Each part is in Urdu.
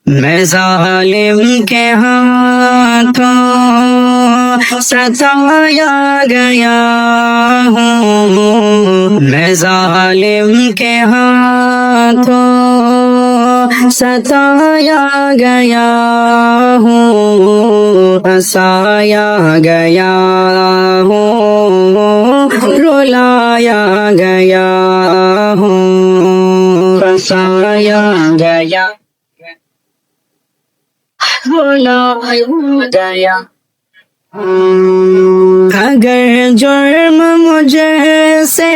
میں ظالم کے ہاتھوں ستایا گیا ہوں، میں ظالم کے ہاتھوں ستایا گیا ہوں، ہنسایا گیا ہوں، رلایا گیا ہوں، ہنسایا گیا گیا۔ اگر جرم مجھ سے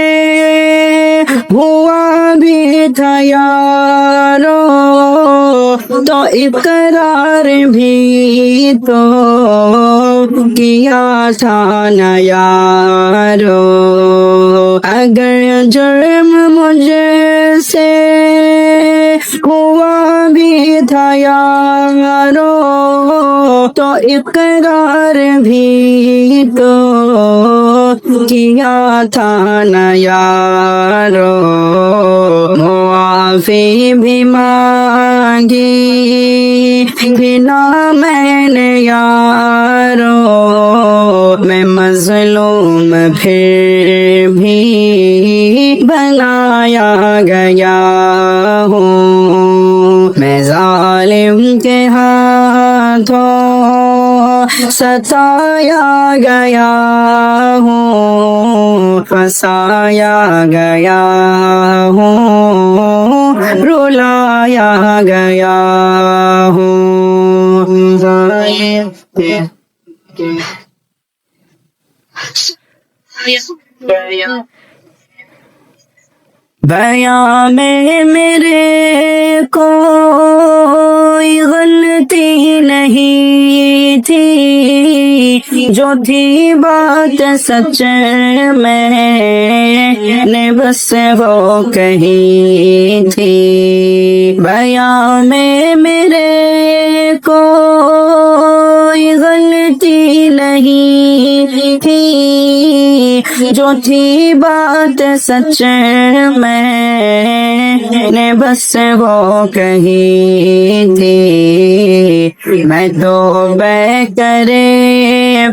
ہوا بھی تھا یارو، تو اقرار بھی تو کیا تھا نا یارو۔ اگر جرم مجھ سے ہوا بھی تھا یارو، تو اقرار بھی تو کیا تھا نا یارو۔ معافی بھی مانگی بھی نہ میں نے یارو، میں مظلوم پھر بھی بنایا گیا ہوں، میں ظالم کے ہاتھوں ستایا گیا ہوں، پھنسایا گیا ہوں، رلایا گیا ہوں، ظالم کے بیان میں میرے کوئی غلطی نہیں تھی، جو تھی بات سچ میں نے بس وہ کہی تھی۔ بیان میں میرے کوئی غلطی نہیں تھی، جو تھی بات سچ میں نے بس وہ کہی تھی۔ میں تو بے کرے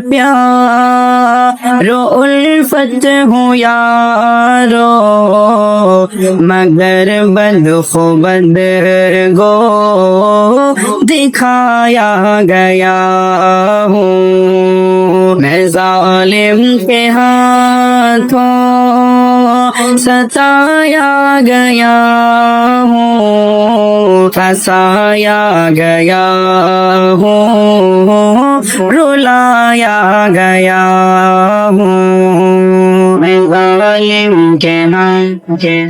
پیار و الفت ہوں یارو، مگر بد گو دکھایا گیا ہوں، میں ظالم کے ہاتھوں ستایا گیا ہوں، پھنسایا گیا ہوں، رلایا گیا ہوں، میں ظالم کے ہاتھوں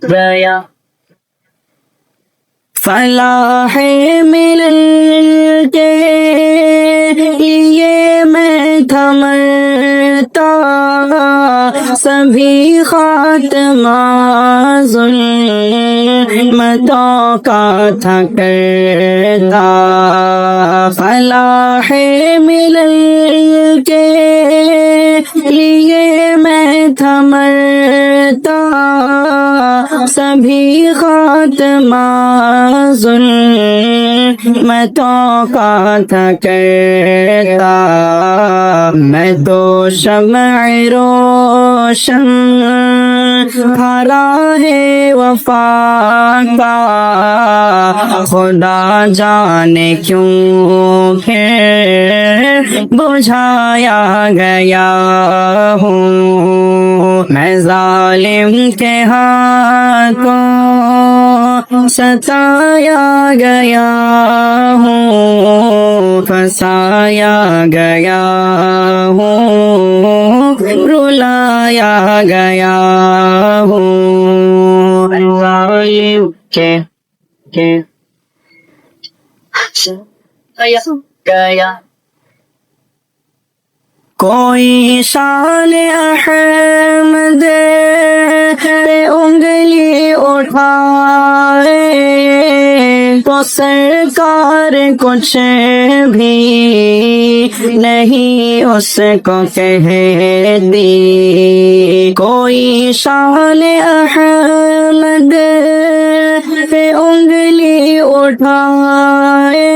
گیا۔ فلاح ملل کے لیے میں تھا مرتا، سبھی خاتمہ ظلمتوں کا تھا کرتا۔ فلاح ملل کے لیے میں تھا مرتا، سبھی خاتمہ ظلمتوں کا تھا کرتا۔ میں تو شمع روشن تھا راہ وفا کا، خدا جانے کیوں پھر بجھایا گیا ہوں، میں ظالم کے ہاتھوں ستایا گیا ہوں، پھنسایا گیا ہوں، رلایا گیا ہوں، ظالم کے گیا۔ کوئی شان احمد پہ انگلی اٹھائے تو سرکار کچھ بھی نہیں اس کو کہتی۔ کوئی شان احمد پہ انگلی اٹھائے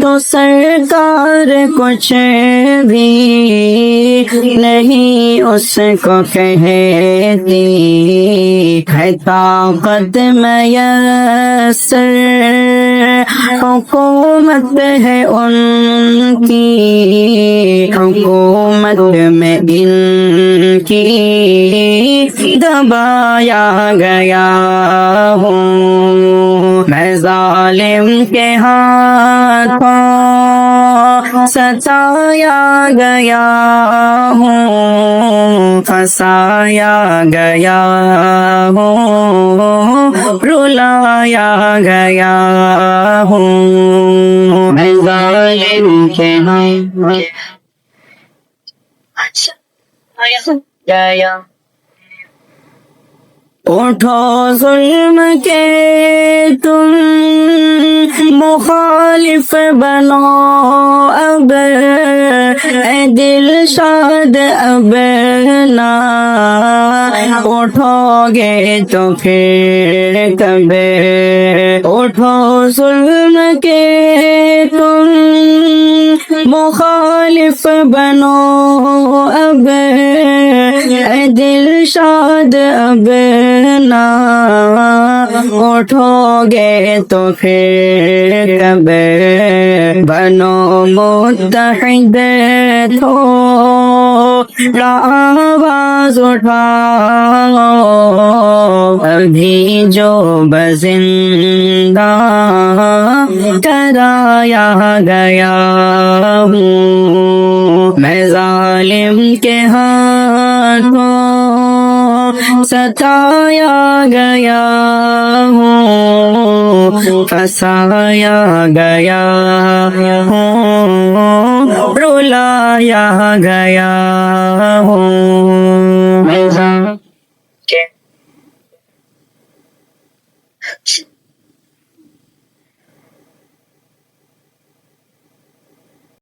تو سرکار کچھ بھی نہیں اس کو کہتی ہے طاقت میسر حکومت ہے ان کی حکومت میں ان کی دبایا گیا ہوں میں ظالم کے ہاتھوں ستایا گیا ہوں پھنسایا گیا ہوں رلایا گیا ہوں میں ظالم کے ہاتھوں گیا اٹھو ظلم کے تم مخالف بنو اب اے دل شاد اب نہ اٹھو گے تو پھر کب اٹھو ظلم کے تم مخالف بنو اب اے دل شاد اب نہ اٹھو گے تو پھر کب بنو متحد تھوڑا آواز اٹھاؤ ابھی جو بزندہ کرایا گیا ہوں میں ظالم کے ہاتھوں ستایا گیا ہوں پھنسایا گیا ہوں رلایا گیا ہوں